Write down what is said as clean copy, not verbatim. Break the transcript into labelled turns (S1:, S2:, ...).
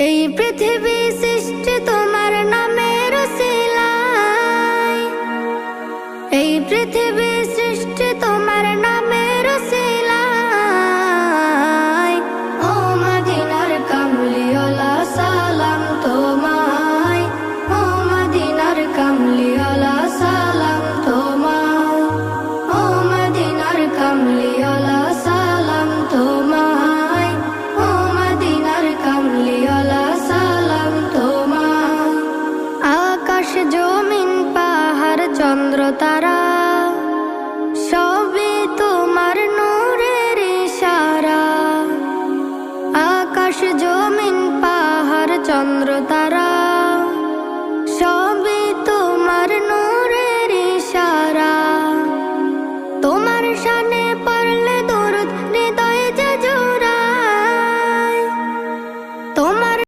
S1: এই পৃথিবী সৃষ্টি তোমার নামের উসিলায়, এই পৃথিবী সৃষ্টি তোমার নামের উসিলায়। ও মদিনার কামলিওয়ালা সালাম তোমায়, ও মদিনার কামলিওয়ালা সালাম তোমায়, ও মদিনার কামলিওয়ালা সালাম তোমায়, ও মদিনার কামলিওয়ালা সালাম তোমায়। আকাশ জমিন পাহাড় চন্দ্র তারা সবই তোমার নূরের ইশারা। আকাশ জমিন পাহাড় চন্দ্র তারা